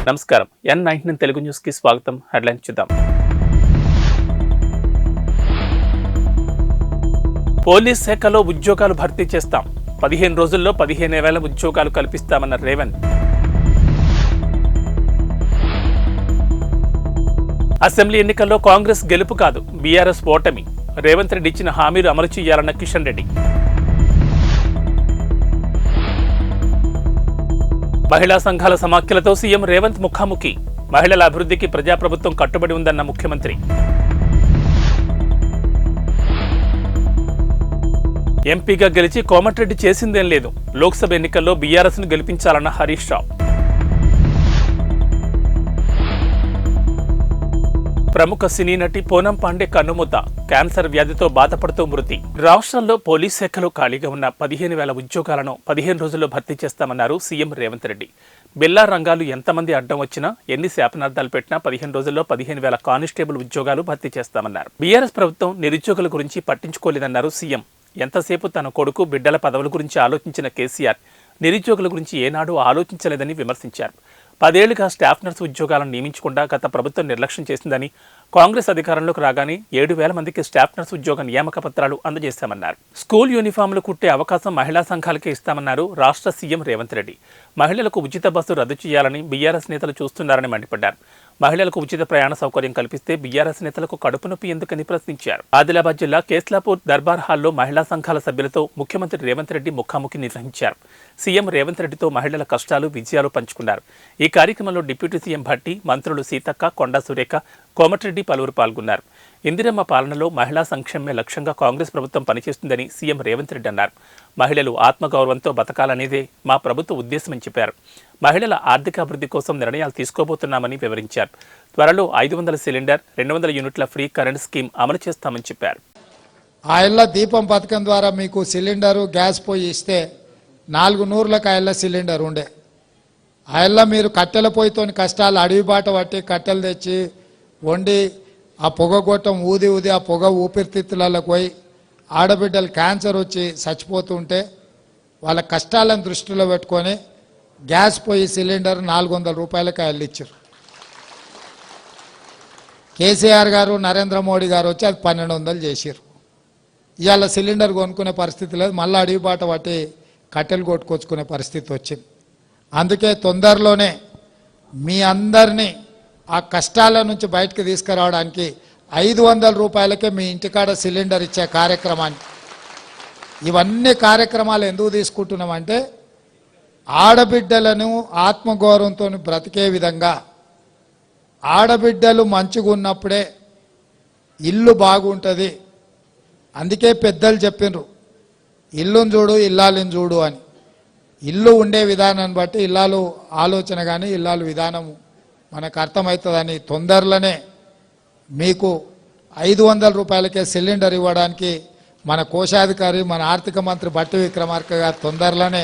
నమస్కారం. N19 Telugu news కి స్వాగతం. హెడ్లైన్ చూద్దాం. పోలీస్ శాఖలో ఉద్యోగాలు భర్తీ చేస్తాం. 15 రోజుల్లో 15,000 ఉద్యోగాలు కల్పిస్తామన్న రేవంత్. అసెంబ్లీ ఎన్నికల్లో కాంగ్రెస్ గెలుపు కాదు, బీఆర్ఎస్ ఓటమి. రేవంత్ రెడ్డి ఇచ్చిన హామీలు అమలు చేయాలన్న కిషన్ రెడ్డి. మహిళా సంఘాల సమాఖ్యలతో సీఎం రేవంత్ ముఖాముఖి. మహిళల అభివృద్ధికి ప్రజాప్రభుత్వం కట్టుబడి ఉందన్న ముఖ్యమంత్రి. ఎంపీగా గెలిచి కోమటిరెడ్డి చేసిందేం లేదు. లోక్సభ ఎన్నికల్లో బీఆర్ఎస్ను గెలిపించాలన్న హరీష్ రావు. ప్రముఖ సినీ నటి పూనం పాండే కన్నుమూత. క్యాన్సర్ వ్యాధితో బాధపడుతూ మృతి. రాష్ట్రంలో పోలీస్ శాఖలో ఖాళీగా ఉన్న 15,000 ఉద్యోగాలను 15 రోజుల్లో భర్తీ చేస్తామన్నారు సీఎం రేవంత్ రెడ్డి. బిల్లా రంగాలు ఎంతమంది అడ్డం వచ్చినా, ఎన్ని శాపనార్థాలు పెట్టినా 15 రోజుల్లో 15,000 కానిస్టేబుల్ ఉద్యోగాలు భర్తీ చేస్తామన్నారు. బీఆర్ఎస్ ప్రభుత్వం నిరుద్యోగుల గురించి పట్టించుకోలేదన్నారు సీఎం. ఎంతసేపు తన కొడుకు బిడ్డల పదవుల గురించి ఆలోచించిన కేసీఆర్ నిరుద్యోగుల గురించి ఏనాడూ ఆలోచించలేదని విమర్శించారు. 10 ఏళ్లుగా స్టాఫ్ నర్సు ఉద్యోగాలను నియమించకుండా గత ప్రభుత్వం నిర్లక్ష్యం చేసిందని, కాంగ్రెస్ అధికారంలోకి రాగానే 7,000 మందికి స్టాఫ్ నర్సు ఉద్యోగ నియామక పత్రాలు అందజేశామన్నారు. స్కూల్ యూనిఫామ్లు కుట్టే అవకాశం మహిళా సంఘాలకే ఇస్తామన్నారు రాష్ట్ర సీఎం రేవంత్ రెడ్డి. మహిళలకు ఉచిత బస్సు రద్దు చేయాలని బీఆర్ఎస్ నేతలు చూస్తున్నారని మండిపడ్డారు. మహిళలకు ఉచిత ప్రయాణ సౌకర్యం కల్పిస్తే బీఆర్ఎస్ నేతలకు కడుపు నొప్పి ఎందుకని ప్రశ్నించారు. ఆదిలాబాద్ జిల్లా కేస్లాపూర్ దర్బార్ హాల్లో మహిళా సంఘాల సభ్యులతో ముఖ్యమంత్రి రేవంత్ రెడ్డి ముఖాముఖి నిర్వహించారు. సీఎం రేవంత్ రెడ్డితో మహిళల కష్టాలు, విజయాలు పంచుకున్నారు. ఈ కార్యక్రమంలో డిప్యూటీ సీఎం భట్టి, మంత్రులు సీతక్క, కొండా సురేఖ, కోమటిరెడ్డి పలువురు పాల్గొన్నారు. ఇందిరమ్మ పాలనలో మహిళా సంక్షేమమే లక్ష్యంగా కాంగ్రెస్ ప్రభుత్వం పనిచేస్తుందని సీఎం రేవంత్ రెడ్డి అన్నారు. మహిళలు ఆత్మగౌరవంతో బతకాలనేదే మా ప్రభుత్వ ఉద్దేశమని చెప్పారు. మహిళల ఆర్థికాభివృద్ధి కోసం నిర్ణయాలు తీసుకోబోతున్నామని వివరించారు. త్వరలో 500 సిలిండర్, 200 యూనిట్ల ఫ్రీ కరెంట్ స్కీమ్ అమలు చేస్తామని చెప్పారు. ఆ ఇళ్ల దీపం పథకం ద్వారా మీకు సిలిండరు, గ్యాస్ పొయ్యి ఇస్తే 4 నూర్లకు ఆ ఇళ్ల సిలిండర్ ఉండే. ఆ ఇళ్ల మీరు కట్టెల పొయ్యితో కష్టాలు, అడవి బాట పట్టి కట్టెలు తెచ్చి వండి ఆ పొగ గొట్టం ఊది ఆ పొగ ఊపిరితిత్తులకు పోయి ఆడబిడ్డలు క్యాన్సర్ వచ్చి చచ్చిపోతుంటే వాళ్ళ కష్టాలను దృష్టిలో పెట్టుకొని గ్యాస్ పొయ్యి సిలిండర్ 400 రూపాయలకి వెళ్ళిచ్చారు. కేసీఆర్ గారు, నరేంద్ర మోడీ గారు వచ్చి అది 1200 చేసారు. ఇవాళ సిలిండర్ కొనుక్కునే పరిస్థితి లేదు, మళ్ళీ అడవి బాట పట్టి కట్టెలు కొట్టుకొచ్చుకునే పరిస్థితి వచ్చింది. అందుకే తొందరలోనే మీ అందరినీ ఆ కష్టాల నుంచి బయటకు తీసుకురావడానికి 500 రూపాయలకే మీ ఇంటికాడ సిలిండర్ ఇచ్చే కార్యక్రమాన్ని, ఇవన్నీ కార్యక్రమాలు ఎందుకు తీసుకుంటున్నామంటే ఆడబిడ్డలను ఆత్మగౌరవంతో బ్రతికే విధంగా, ఆడబిడ్డలు మంచిగా ఉన్నప్పుడే ఇల్లు బాగుంటుంది. అందుకే పెద్దలు చెప్పిండ్రు, ఇల్లును చూడు ఇల్లాలిని చూడు అని. ఇల్లు ఉండే విధానాన్ని బట్టి ఇల్లాలు ఆలోచన కానీ ఇల్లాలు విధానము మనకు అర్థమవుతుందని తొందరలోనే మీకు 500 రూపాయలకే సిలిండర్ ఇవ్వడానికి మన కోశాధికారి, మన ఆర్థిక మంత్రి భట్టి విక్రమార్క గారు తొందరలోనే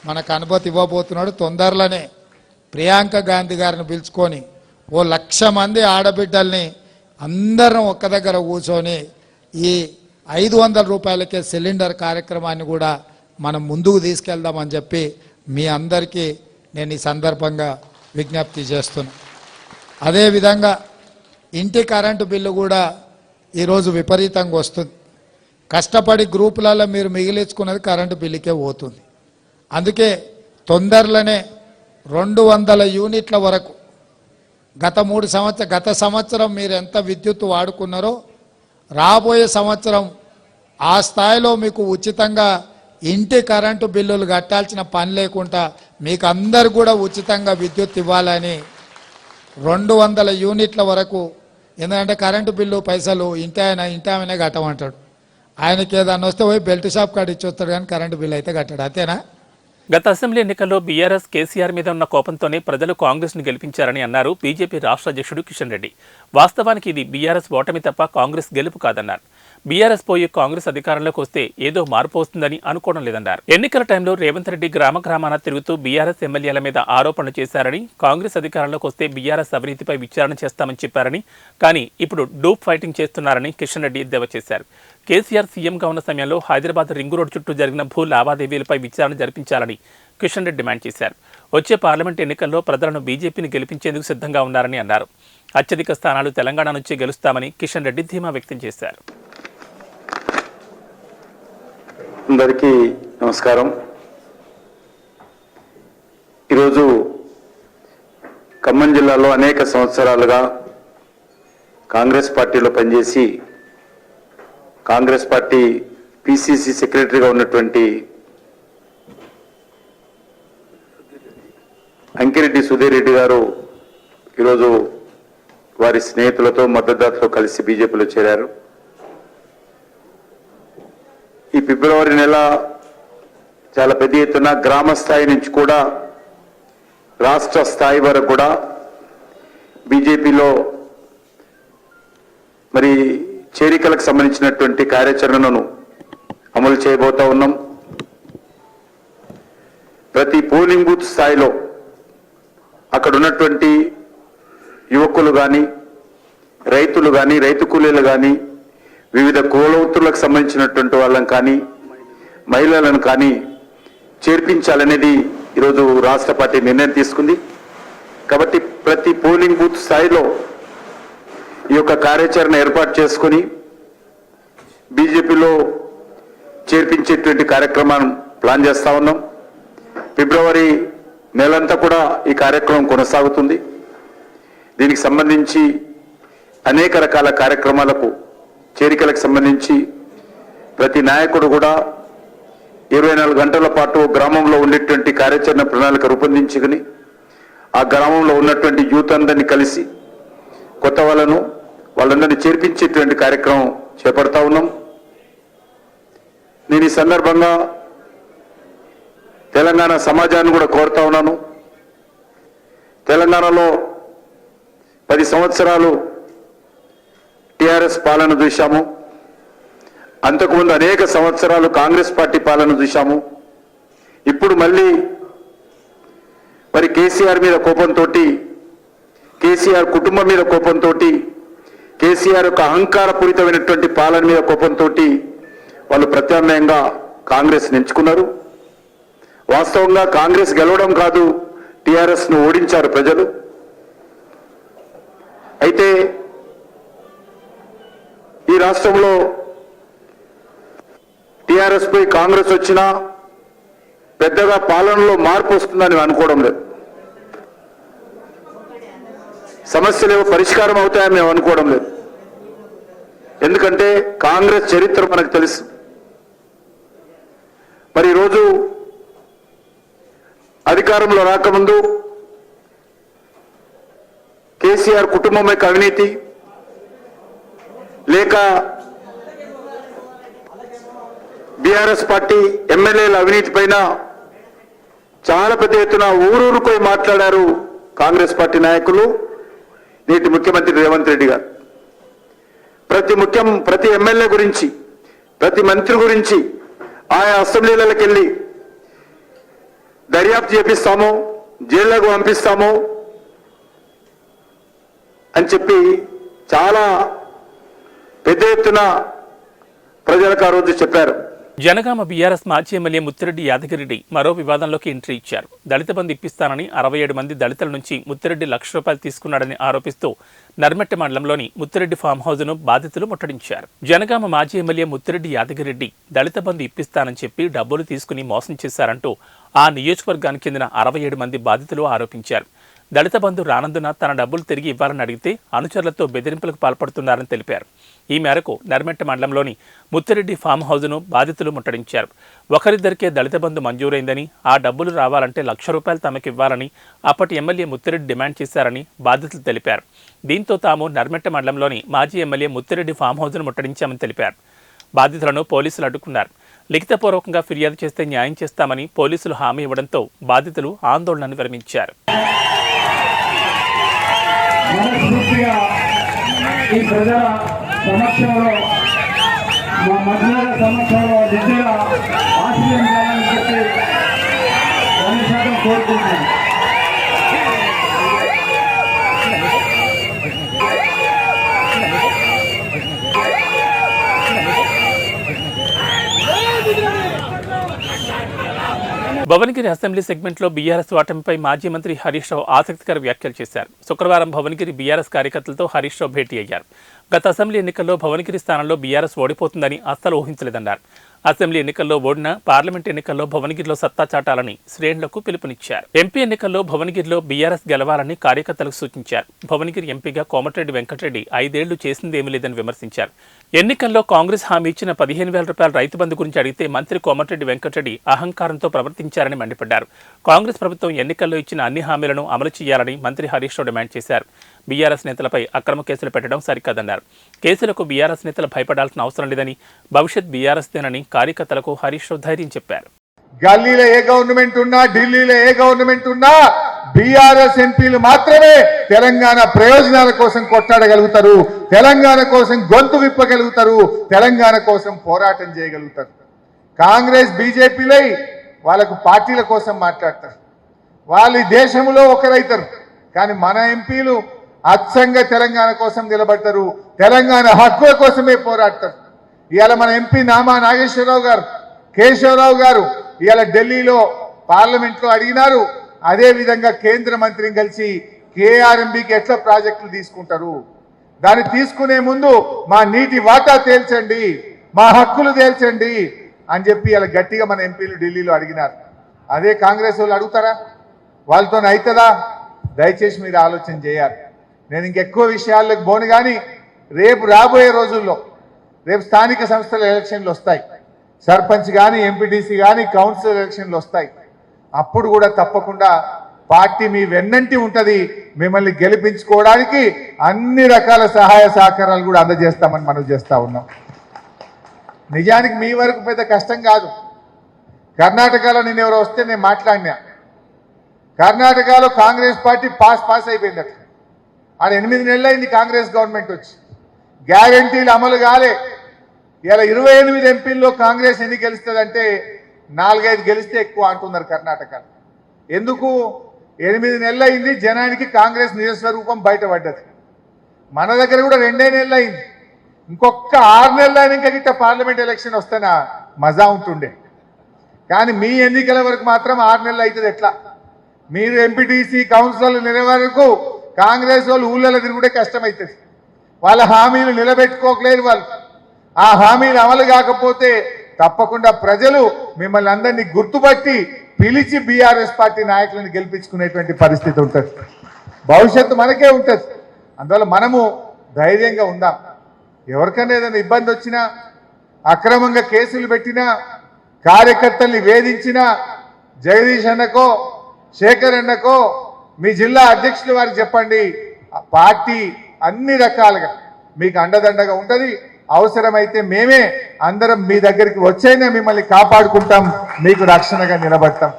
మనకు అనుమతి ఇవ్వబోతున్నాడు. తొందరలోనే ప్రియాంక గాంధీ గారిని పిలుచుకొని 1,00,000 మంది ఆడబిడ్డల్ని అందరం ఒక్క దగ్గర కూర్చొని ఈ 500 రూపాయలకే సిలిండర్ కార్యక్రమాన్ని కూడా మనం ముందుకు తీసుకెళ్దామని చెప్పి మీ అందరికీ నేను ఈ సందర్భంగా విజ్ఞప్తి చేస్తున్నా. అదేవిధంగా ఇంటి కరెంటు బిల్లు కూడా ఈరోజు విపరీతంగా వస్తుంది. కష్టపడి గ్రూపులలో మీరు మిగిలించుకున్నది కరెంటు బిల్లుకే పోతుంది. అందుకే తొందరలోనే 200 యూనిట్ల వరకు గత సంవత్సరం మీరు ఎంత విద్యుత్ వాడుకున్నారో రాబోయే సంవత్సరం ఆ స్థాయిలో మీకు ఉచితంగా ఇంటి కరెంటు బిల్లులు కట్టాల్సిన పని లేకుండా మీకు అందరు కూడా ఉచితంగా విద్యుత్ ఇవ్వాలని 200 యూనిట్ల వరకు. ఎందుకంటే కరెంటు బిల్లు పైసలు ఇంటి ఆమెనే కట్టమంటాడు. ఆయనకి ఏదన్నా వస్తే పోయి బెల్ట్ షాప్ కాడ ఇచ్చి వస్తాడు, కానీ కరెంటు బిల్లు అయితే కట్టాడు. అంతేనా? గత అసెంబ్లీ ఎన్నికల్లో బీఆర్ఎస్ కేసీఆర్ మీద ఉన్న కోపంతోనే ప్రజలు కాంగ్రెస్ ను గెలిపించారని అన్నారు బీజేపీ రాష్ట్ర అధ్యక్షుడు కిషన్ రెడ్డి. వాస్తవానికి ఇది బీఆర్ఎస్ ఓటమి తప్ప కాంగ్రెస్ గెలుపు కాదన్నారు. బీఆర్ఎస్ పోయి కాంగ్రెస్ అధికారంలోకి వస్తే ఏదో మార్పు వస్తుందని అనుకోవడం లేదన్నారు. ఎన్నికల టైంలో రేవంత్ రెడ్డి గ్రామాన తిరుగుతూ బీఆర్ఎస్ ఎమ్మెల్యేల మీద ఆరోపణలు చేశారని, కాంగ్రెస్ అధికారంలోకి వస్తే బీఆర్ఎస్ అవినీతిపై విచారణ చేస్తామని చెప్పారని, కానీ ఇప్పుడు డూప్ ఫైటింగ్ చేస్తున్నారని కిషన్ రెడ్డి ఎద్దేవా చేశారు. కేసీఆర్ సీఎంగా ఉన్న సమయంలో హైదరాబాద్ రింగు రోడ్ చుట్టూ జరిగిన భూ లావాదేవీలపై విచారణ జరిపించాలని కిషన్ రెడ్డి డిమాండ్ చేశారు. వచ్చే పార్లమెంట్ ఎన్నికల్లో ప్రజలను బీజేపీని గెలిపించేందుకు సిద్ధంగా ఉన్నారని అన్నారు. అత్యధిక స్థానాలు తెలంగాణ నుంచి గెలుస్తామని కిషన్ రెడ్డి ధీమా వ్యక్తం చేశారు. అందరికీ నమస్కారం. ఈరోజు ఖమ్మం జిల్లాలో అనేక సంవత్సరాలుగా కాంగ్రెస్ పార్టీలో పనిచేసి కాంగ్రెస్ పార్టీ పిసిసి సెక్రటరీగా ఉన్నటువంటి అంకిరెడ్డి సుధీర్ రెడ్డి గారు ఈరోజు వారి స్నేహితులతో మద్దతుదారులతో కలిసి బీజేపీలో చేరారు. ఈ ఫిబ్రవరి నెల చాలా పెద్ద ఎత్తున గ్రామ స్థాయి నుంచి కూడా రాష్ట్ర స్థాయి వరకు కూడా బీజేపీలో మరి చేరికలకు సంబంధించినటువంటి కార్యాచరణను అమలు చేయబోతా ఉన్నాం. ప్రతి పోలింగ్ బూత్ స్థాయిలో అక్కడ ఉన్నటువంటి యువకులు కానీ రైతులు కానీ రైతు కూలీలు కానీ వివిధ కులవృత్తులకు సంబంధించినటువంటి వాళ్ళని కానీ మహిళలను కానీ చేర్పించాలనేది ఈరోజు రాష్ట్ర పార్టీ నిర్ణయం తీసుకుంది. కాబట్టి ప్రతి పోలింగ్ బూత్ స్థాయిలో ఈ యొక్క కార్యాచరణ ఏర్పాటు చేసుకుని బీజేపీలో చేర్పించేటువంటి కార్యక్రమాన్ని ప్లాన్ చేస్తా ఉన్నాం. ఫిబ్రవరి నెలంతా కూడా ఈ కార్యక్రమం కొనసాగుతుంది. దీనికి సంబంధించి అనేక రకాల కార్యక్రమాలకు చేరికలకు సంబంధించి ప్రతి నాయకుడు కూడా 24 గంటల పాటు గ్రామంలో ఉండేటువంటి కార్యాచరణ ప్రణాళిక రూపొందించుకుని ఆ గ్రామంలో ఉన్నటువంటి యూత్ అందరినీ కలిసి కొత్త వాళ్ళందరినీ చేర్పించేటువంటి కార్యక్రమం చేపడతా ఉన్నాం. నేను ఈ సందర్భంగా తెలంగాణ సమాజాన్ని కూడా కోరుతా ఉన్నాను. తెలంగాణలో 10 సంవత్సరాలు టిఆర్ఎస్ పాలన చూశాము. అంతకుముందు అనేక సంవత్సరాలు కాంగ్రెస్ పార్టీ పాలన చూశాము. ఇప్పుడు మళ్ళీ మరి కేసీఆర్ మీద కోపంతో, కేసీఆర్ కుటుంబం మీద కోపంతో, కేసీఆర్ యొక్క అహంకారపూరితమైనటువంటి పాలన మీద కోపంతో వాళ్ళు ప్రత్యామ్నాయంగా కాంగ్రెస్ ఎంచుకున్నారు. వాస్తవంగా కాంగ్రెస్ గెలవడం కాదు, టిఆర్ఎస్ను ఓడించారు ప్రజలు. అయితే ఈ రాష్ట్రంలో టిఆర్ఎస్ పై కాంగ్రెస్ వచ్చినా పెద్దగా పాలనలో మార్పు వస్తుందని అనుకోవడం లేదు. సమస్యలు ఏవో పరిష్కారం అవుతాయని మేము అనుకోవడం లేదు. ఎందుకంటే కాంగ్రెస్ చరిత్ర మనకు తెలుసు. మరి ఈరోజు అధికారంలో రాకముందు కేసీఆర్ కుటుంబం యొక్క అవినీతి లేక బీఆర్ఎస్ పార్టీ ఎమ్మెల్యేల అవినీతి పైన చాలా పెద్ద ఎత్తున ఊరూరుపై మాట్లాడారు కాంగ్రెస్ పార్టీ నాయకులు, నేటి ముఖ్యమంత్రి రేవంత్ రెడ్డి గారు. ప్రతి ఎమ్మెల్యే గురించి, ప్రతి మంత్రి గురించి ఆయా అసెంబ్లీలకు వెళ్ళి దర్యాప్తు చేపిస్తాము, జైళ్లకు పంపిస్తాము అని చెప్పి చాలా పెద్ద ఎత్తున ప్రజలకు ఆ రోజు చెప్పారు. జనగామ బీఆర్ఎస్ మాజీ ఎమ్మెల్యే ముత్తిరెడ్డి యాదగిరెడ్డి మరో వివాదంలోకి ఎంట్రీ ఇచ్చారు. దళిత బంధు ఇప్పిస్తానని 67 మంది దళితుల నుంచి ముత్తిరెడ్డి ₹1,00,000 తీసుకున్నాడని ఆరోపిస్తూ నర్మెట్ట మండలంలోని ముత్తిరెడ్డి ఫామ్ హౌజ్ను బాధితులు ముట్టడించారు. జనగామ మాజీ ఎమ్మెల్యే ముత్తిరెడ్డి యాదగిరెడ్డి దళిత బంధు ఇప్పిస్తానని చెప్పి డబ్బులు తీసుకుని మోసం చేశారంటూ ఆ నియోజకవర్గానికి చెందిన 67 మంది బాధితులు ఆరోపించారు. దళిత బంధు రానందున తన డబ్బులు తిరిగి ఇవ్వాలని అడిగితే అనుచరులతో బెదిరింపులకు పాల్పడుతున్నారని తెలిపారు. ఈ మేరకు నర్మెట్ట మండలంలోని ముత్తిరెడ్డి ఫామ్ హౌజ్ను బాధితులు ముట్టడించారు. ఒకరిద్దరికే దళిత బంధు మంజూరైందని, ఆ డబ్బులు రావాలంటే ₹1,00,000 తమకివ్వాలని అప్పటి ఎమ్మెల్యే ముత్తిరెడ్డి డిమాండ్ చేశారని బాధితులు తెలిపారు. దీంతో తాము నర్మెట్ట మండలంలోని మాజీ ఎమ్మెల్యే ముత్తిరెడ్డి ఫామ్ హౌజ్ను ముట్టడించామని తెలిపారు. బాధితులను పోలీసులు అడ్డుకున్నారు. లిఖితపూర్వకంగా ఫిర్యాదు చేస్తే న్యాయం చేస్తామని పోలీసులు హామీ ఇవ్వడంతో బాధితులు ఆందోళనను విరమించారు. ఈ ప్రజల సమక్షంలో మా మహిళల సమక్షంలో విద్యగా ఆశ్రయం చేయాలని చెప్పి 100% కోరుకుంటున్నాను. భువనగిరి అసెంబ్లీ సెగ్మెంట్లో బీఆర్ఎస్ ఓటమిపై మాజీ మంత్రి హరీష్ రావు ఆసక్తికర వ్యాఖ్యలు చేశారు. శుక్రవారం భువనగిరి బీఆర్ఎస్ కార్యకర్తలతో హరీష్ రావు భేటీ అయ్యారు. గత అసెంబ్లీ ఎన్నికల్లో భువనగిరి స్థానంలో బీఆర్ఎస్ ఓడిపోతుందని అస్సలు ఊహించలేదన్నారు. అసెంబ్లీ ఎన్నికల్లో ఓడిన పార్లమెంట్ ఎన్నికల్లో భువనగిరిలో సత్తా చాటాలని శ్రేణులకు పిలుపునిచ్చారు. ఎంపీ ఎన్నికల్లో భువనగిరిలో బీఆర్ఎస్ గెలవాలని కార్యకర్తలకు సూచించారు. భువనగిరి ఎంపీగా కోమటిరెడ్డి వెంకటరెడ్డి 5 ఏళ్లు చేసిందేమీ లేదని విమర్శించారు. ఎన్నికల్లో కాంగ్రెస్ హామీ ఇచ్చిన 15,000 రూపాయల రైతు బంధు గురించి అడిగితే మంత్రి కోమటిరెడ్డి వెంకటరెడ్డి అహంకారంతో ప్రవర్తించారని మండిపడ్డారు. కాంగ్రెస్ ప్రభుత్వం ఎన్నికల్లో ఇచ్చిన అన్ని హామీలను అమలు చేయాలని మంత్రి హరీష్ రావు డిమాండ్ చేశారు. బీఆర్ఎస్ నేతలపై అక్రమ కేసులు పెట్టడం సరికాదన్నారు. కేసులకు బీఆర్ఎస్ నేతలు భయపడాల్సిన అవసరం లేదని, భవిష్యత్ బీఆర్ఎస్ దేనని కార్యకర్తలకు హరీష్ రావు ధైర్యం చెప్పారు. గల్లీలో ఏ గవర్నమెంట్ ఉన్నా, ఢిల్లీలో ఏ గవర్నమెంట్ ఉన్నా బీఆర్ఎస్ ఎంపీలు మాత్రమే తెలంగాణ ప్రయోజనాల కోసం కొట్లాడగలుగుతారు, తెలంగాణ కోసం గొంతు విప్పగలుగుతారు, తెలంగాణ కోసం పోరాటం చేయగలుగుతారు. కాంగ్రెస్ బీజేపీలై వాళ్ళకు పార్టీల కోసం మాట్లాడతారు. వాళ్ళు దేశంలో ఒకరైతారు. కానీ మన ఎంపీలు అచ్చంగా తెలంగాణ కోసం నిలబడతారు, తెలంగాణ హక్కుల కోసమే పోరాడతారు. ఇవాళ మన ఎంపీ నామా నాగేశ్వరరావు గారు, కేశవరావు గారు ఇవాళ ఢిల్లీలో పార్లమెంట్లో అడిగినారు. అదే విధంగా కేంద్ర మంత్రిని కలిసి కేఆర్ఎంబీకి ఎట్లా ప్రాజెక్టులు తీసుకుంటారు, దాన్ని తీసుకునే ముందు మా నీటి వాటా తేల్చండి, మా హక్కులు తేల్చండి అని చెప్పి ఇలా గట్టిగా మన ఎంపీలు ఢిల్లీలో అడిగినారు. అదే కాంగ్రెస్ వాళ్ళు అడుగుతారా? వాళ్ళతో అవుతుందా? దయచేసి మీరు ఆలోచన చేయాలి. నేను ఇంకెక్కువ విషయాల్లోకి పోను. కానీ రేపు రాబోయే రోజుల్లో రేపు స్థానిక సంస్థల ఎలక్షన్లు వస్తాయి. సర్పంచ్ కానీ, ఎంపీటీసీ కానీ, కౌన్సిల్ ఎలక్షన్లు వస్తాయి. అప్పుడు కూడా తప్పకుండా పార్టీ మీ వెన్నంటి ఉంటుంది. మిమ్మల్ని గెలిపించుకోవడానికి అన్ని రకాల సహాయ సహకారాలు కూడా అందజేస్తామని మనం చేస్తా ఉన్నాం. నిజానికి మీ వరకు పెద్ద కష్టం కాదు. కర్ణాటకలో నేను ఎవరో వస్తే నేను మాట్లాడినా. కర్ణాటకలో కాంగ్రెస్ పార్టీ పాస్ అయిపోయింది. అట్లా ఆడ 8 నెలలు అయింది కాంగ్రెస్ గవర్నమెంట్ వచ్చి. గ్యారంటీలు అమలు కాలే. ఇలా 28 ఎంపీల్లో కాంగ్రెస్ ఎన్ని గెలుస్తుందంటే 4-5 గెలిస్తే ఎక్కువ అంటున్నారు కర్ణాటకలో. ఎందుకు? 8 నెలలు అయింది, జనానికి కాంగ్రెస్ నిజస్వరూపం బయటపడ్డది. మన దగ్గర కూడా 2 నెలలు అయింది. ఇంకొక 6 నెలలు అయినాక గిట్ట పార్లమెంట్ ఎలక్షన్ వస్తేనా మజా ఉంటుండే. కానీ మీ ఎన్నికల వరకు మాత్రం 6 నెలలు అవుతుంది. ఎట్లా? మీరు ఎంపీటీసీ కౌన్సిలర్లు నిలే వరకు కాంగ్రెస్ వాళ్ళు ఊళ్ళలో తిరుగుడే కష్టమవుతుంది. వాళ్ళ హామీలు నిలబెట్టుకోకలేరు వాళ్ళు. ఆ హామీలు అమలు కాకపోతే తప్పకుండా ప్రజలు మిమ్మల్ని అందరినీ గుర్తుపట్టి పిలిచి బీఆర్ఎస్ పార్టీ నాయకులను గెలిపించుకునేటువంటి పరిస్థితి ఉంటుంది. భవిష్యత్తు మనకే ఉంటుంది. అందువల్ల మనము ధైర్యంగా ఉందాం. ఎవరికైనా ఏదైనా ఇబ్బంది వచ్చినా, అక్రమంగా కేసులు పెట్టినా, కార్యకర్తల్ని వేధించినా జగదీష్ అన్నకో, శేఖర్ అన్నకో, మీ జిల్లా అధ్యక్షుల వారికి చెప్పండి. పార్టీ అన్ని రకాలుగా మీకు అండదండగా ఉంటుంది. అవసరమైతే మేమే అందరం మీ దగ్గరికి వచ్చైనా మిమ్మల్ని కాపాడుకుంటాం, మీకు రక్షణగా నిలబడతాం.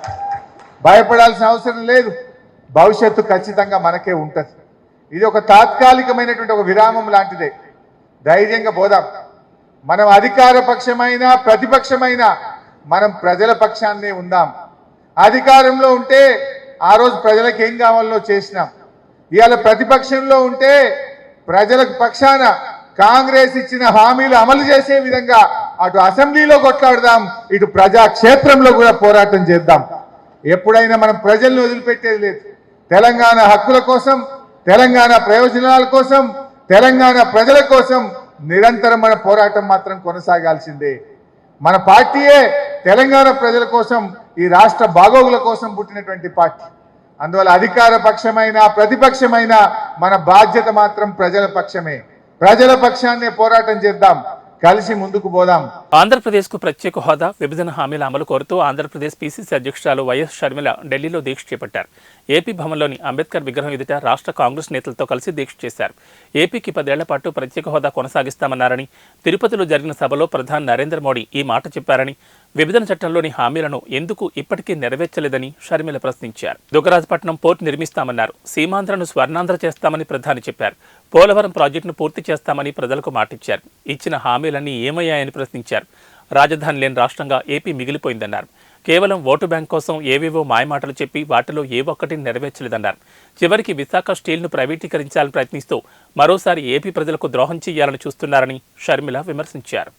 భయపడాల్సిన అవసరం లేదు. భవిష్యత్తు ఖచ్చితంగా మనకే ఉంటుంది. ఇది ఒక తాత్కాలికమైనటువంటి ఒక విరామం లాంటిదే. ధైర్యంగా పోదాం. మనం అధికార పక్షమైనా ప్రతిపక్షమైనా మనం ప్రజల పక్షాన్నే ఉందాం. అధికారంలో ఉంటే ఆ రోజు ప్రజలకు ఏం కావాలో చేసినాం. ఇవాళ ప్రతిపక్షంలో ఉంటే ప్రజలకు పక్షాన కాంగ్రెస్ ఇచ్చిన హామీలు అమలు చేసే విధంగా అటు అసెంబ్లీలో కొట్లాడదాం, ఇటు ప్రజాక్షేత్రంలో కూడా పోరాటం చేద్దాం. ఎప్పుడైనా మనం ప్రజల్ని వదిలిపెట్టేది లేదు. తెలంగాణ హక్కుల కోసం, తెలంగాణ ప్రయోజనాల కోసం, తెలంగాణ ప్రజల కోసం నిరంతరం మన పోరాటం మాత్రం కొనసాగాల్సిందే. మన పార్టీయే తెలంగాణ ప్రజల కోసం, ఈ రాష్ట్ర బాగోగుల కోసం పుట్టినటువంటి పార్టీ. అందువల్ల అధికార పక్షమైన ప్రతిపక్షమైన మన బాధ్యత మాత్రం ప్రజల పక్షమే. ప్రజల పక్షాన్నే పోరాటం చేద్దాం, కలిసి ముందుకు పోదాం. ఆంధ్రప్రదేశ్కు ప్రత్యేక హోదా, విభజన హామీల అమలు కోరుతూ ఆంధ్రప్రదేశ్ పీసీసీ అధ్యక్షురాలు వైఎస్ షర్మిల ఢిల్లీలో దీక్ష చేపట్టారు. ఏపీ భవన్లోని అంబేద్కర్ విగ్రహం ఎదుట రాష్ట్ర కాంగ్రెస్ నేతలతో కలిసి దీక్ష చేశారు. ఏపీకి 10 ఏళ్ల పాటు ప్రత్యేక హోదా కొనసాగిస్తామన్నారని, తిరుపతిలో జరిగిన సభలో ప్రధాని నరేంద్ర మోడీ ఈ మాట చెప్పారని, విభజన చట్టంలోని హామీలను ఎందుకు ఇప్పటికీ నెరవేర్చలేదని షర్మిల ప్రశ్నించారు. దుగ్గరాజపట్నం పోర్టు నిర్మిస్తామన్నారు. సీమాంధ్రను స్వర్ణాంధ్ర చేస్తామని ప్రధాని చెప్పారు. పోలవరం ప్రాజెక్టును పూర్తి చేస్తామని ప్రజలకు మాటిచ్చారు. ఇచ్చిన హామీలన్నీ ఏమయ్యాయని ప్రశ్నించారు. రాజధాని లేని రాష్ట్రంగా ఏపీ మిగిలిపోయిందన్నారు. కేవలం ఓటు బ్యాంక్ కోసం ఏవేవో మాయమాటలు చెప్పి వాటిలో ఏ ఒక్కటి నెరవేర్చలేదన్నారు. చివరికి విశాఖ స్టీల్ను ప్రైవేటీకరించాలని ప్రయత్నిస్తూ మరోసారి ఏపీ ప్రజలకు ద్రోహం చేయాలని చూస్తున్నారని షర్మిల విమర్శించారు.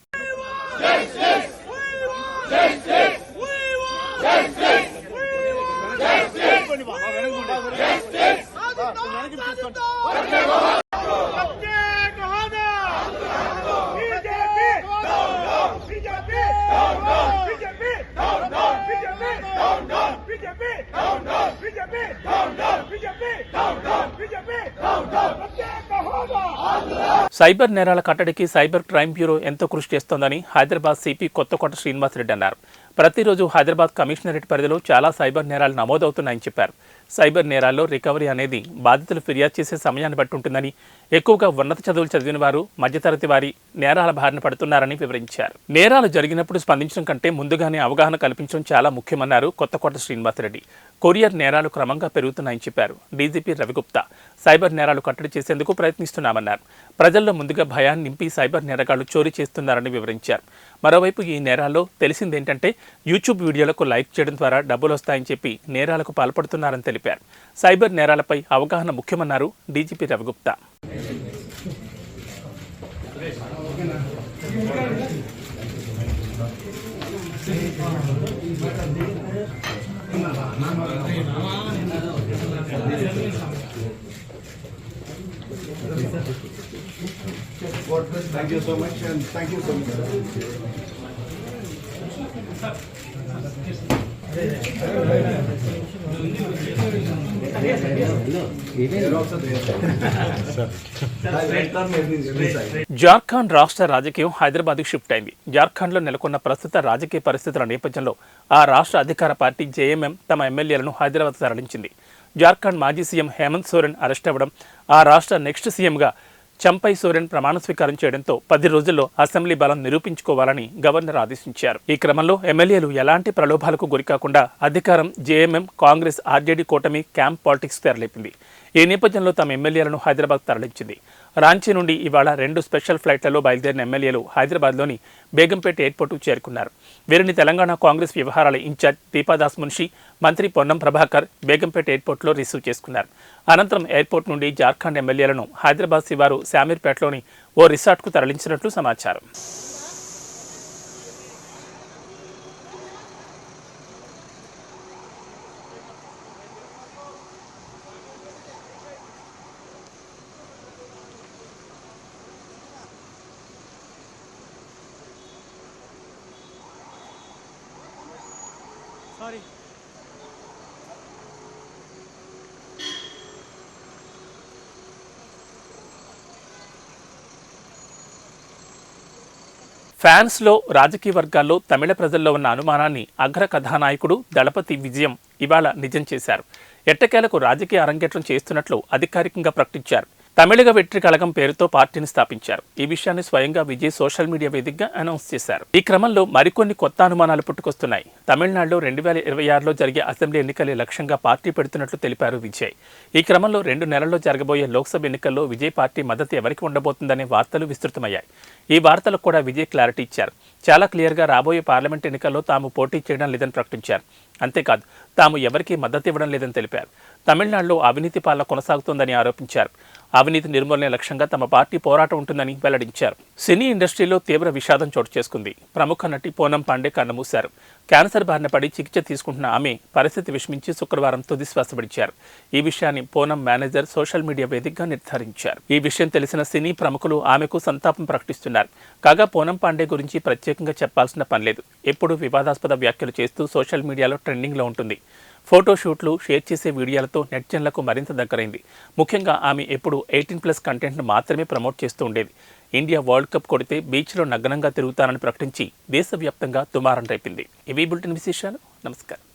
సైబర్ నేరాల కట్టడికి సైబర్ క్రైమ్ బ్యూరో ఎంతో కృషి చేస్తోందని హైదరాబాద్ సిపి కొత్తకోట శ్రీనివాసరెడ్డి అన్నారు. ప్రతిరోజు హైదరాబాద్ కమిషనరేట్ పరిధిలో చాలా సైబర్ నేరాలు నమోదవుతున్నాయని చెప్పారు. సైబర్ నేరాల్లో రికవరీ అనేది బాధితులు ఫిర్యాదు చేసే సమయాన్ని బట్టి ఉంటుందని, ఎక్కువగా ఉన్నత చదువులు చదివిన వారు, మధ్యతరగతి వారి నేరాల బారిన పడుతున్నారని వివరించారు. నేరాలు జరిగినప్పుడు స్పందించడం కంటే ముందుగానే అవగాహన కల్పించడం చాలా ముఖ్యమన్నారు కొత్తకోట శ్రీనివాసరెడ్డి. కొరియర్ నేరాలు క్రమంగా పెరుగుతున్నాయని చెప్పారు. డీజీపీ రవిగుప్తా సైబర్ నేరాలు కట్టడి చేసేందుకు ప్రయత్నిస్తున్నామన్నారు. ప్రజల్లో ముందుగా భయాన్ని నింపి సైబర్ నేరగాళ్లు చోరీ చేస్తున్నారని వివరించారు. మరోవైపు ఈ నేరాల్లో తెలిసిందేంటంటే యూట్యూబ్ వీడియోలకు లైక్ చేయడం ద్వారా డబ్బులు వస్తాయని చెప్పి నేరాలకు పాల్పడుతున్నారని తెలిపారు. సైబర్ నేరాలపై అవగాహన ముఖ్యమన్నారు DGP Ravi Gupta. Thank you so much and thank you so much. Jharkhand రాష్ట్ర రాజకీయం హైదరాబాద్కు షిఫ్ట్ అయింది. జార్ఖండ్లో నెలకొన్న ప్రస్తుత రాజకీయ పరిస్థితుల నేపథ్యంలో ఆ రాష్ట్ర అధికార పార్టీ జేఎంఎం తమ ఎమ్మెల్యేలను హైదరాబాద్ తరలించింది. జార్ఖండ్ మాజీ సీఎం హేమంత్ సోరెన్ అరెస్ట్ అవ్వడం, ఆ రాష్ట్ర నెక్స్ట్ సీఎంగా చంపై సోరెన్ ప్రమాణ స్వీకారం చేయడంతో 10 రోజుల్లో అసెంబ్లీ బలం నిరూపించుకోవాలని గవర్నర్ ఆదేశించారు. ఈ క్రమంలో ఎమ్మెల్యేలు ఎలాంటి ప్రలోభాలకు గురికాకుండా అధికారం జేఎంఎం, కాంగ్రెస్, ఆర్జేడీ కూటమి క్యాంప్ పాలిటిక్స్ తెరలేపింది. ఈ నేపథ్యంలో తమ ఎమ్మెల్యేలను హైదరాబాద్ తరలించింది. రాంచీ నుండి ఇవాళ 2 స్పెషల్ ఫ్లైట్లలో బయలుదేరిన ఎమ్మెల్యేలు హైదరాబాద్లోని బేగంపేట ఎయిర్పోర్టుకు చేరుకున్నారు. వీరిని తెలంగాణ కాంగ్రెస్ వ్యవహారాల ఇన్ఛార్జ్ దీపాదాస్ మున్షి, మంత్రి పొన్నం ప్రభాకర్ బేగంపేట ఎయిర్పోర్టులో రిసీవ్ చేసుకున్నారు. అనంతరం ఎయిర్పోర్ట్ నుండి జార్ఖండ్ ఎమ్మెల్యేలను హైదరాబాద్ శివారు శామీర్పేటలోని ఓ రిసార్ట్కు తరలించినట్లు సమాచారం. ఫ్యాన్స్లో, రాజకీయ వర్గాల్లో తమిళ ప్రజల్లో ఉన్న అనుమానాన్ని అగ్ర కథానాయకుడు దళపతి విజయం ఇవాళ నిజం చేశారు. ఎట్టకేలకు రాజకీయ అరంగేట్రం చేస్తున్నట్లు అధికారికంగా ప్రకటించారు. తమిళగ వెట్రి కళగం పేరుతో పార్టీని స్థాపించారు. ఈ విషయాన్ని స్వయంగా విజయ్ సోషల్ మీడియా వేదికగా అనౌన్స్ చేశారు. ఈ క్రమంలో మరికొన్ని కొత్త అనుమానాలు పుట్టుకొస్తున్నాయి. తమిళనాడులో 2026లో జరిగే అసెంబ్లీ ఎన్నికలే లక్ష్యంగా పార్టీ పెడుతున్నట్లు తెలిపారు విజయ్. ఈ క్రమంలో 2 నెలల్లో జరగబోయే లోక్సభ ఎన్నికల్లో విజయ్ పార్టీ మద్దతు ఎవరికి ఉండబోతుందనే వార్తలు విస్తృతమయ్యాయి. ఈ వార్తలకు కూడా విజయ్ క్లారిటీ ఇచ్చారు. చాలా క్లియర్గా రాబోయే పార్లమెంట్ ఎన్నికల్లో తాము పోటీ చేయడం లేదని ప్రకటించారు. అంతేకాదు, తాము ఎవరికీ మద్దతు ఇవ్వడం లేదని తెలిపారు. తమిళనాడులో అవినీతి పాలన కొనసాగుతోందని ఆరోపించారు. అవినీతి నిర్మూలనే లక్ష్యంగా తమ పార్టీ పోరాటం ఉంటుందని వెల్లడించారు. సినీ ఇండస్ట్రీలో తీవ్ర విషాదం చోటు చేసుకుంది. ప్రముఖ నటి పూనం పాండే కన్నుమూశారు. క్యాన్సర్ బారిన పడి చికిత్స తీసుకుంటున్న ఆమె పరిస్థితి విషమించి శుక్రవారం తుదిశ్వాస విడిచారు. ఈ విషయాన్ని పూనం మేనేజర్ సోషల్ మీడియా వేదికగా నిర్ధారించారు. ఈ విషయం తెలిసిన సినీ ప్రముఖులు ఆమెకు సంతాపం ప్రకటిస్తున్నారు. కాగా పూనం పాండే గురించి ప్రత్యేకంగా చెప్పాల్సిన పనిలేదు. ఎప్పుడూ వివాదాస్పద వ్యాఖ్యలు చేస్తూ సోషల్ మీడియాలో ట్రెండింగ్లో ఉంటుంది. ఫోటోషూట్లు, షేర్ చేసే వీడియోలతో నెటిజన్లకు మరింత దగ్గరైంది. ముఖ్యంగా ఆమె ఎప్పుడు 18+ కంటెంట్ను మాత్రమే ప్రమోట్ చేస్తూ ఉండేది. ఇండియా వరల్డ్ కప్ కొడితే బీచ్లో నగ్నంగా తిరుగుతానని ప్రకటించి దేశవ్యాప్తంగా దుమారం రేపింది. ఇవి బులెటిన్ విశేషాలు. నమస్కారం.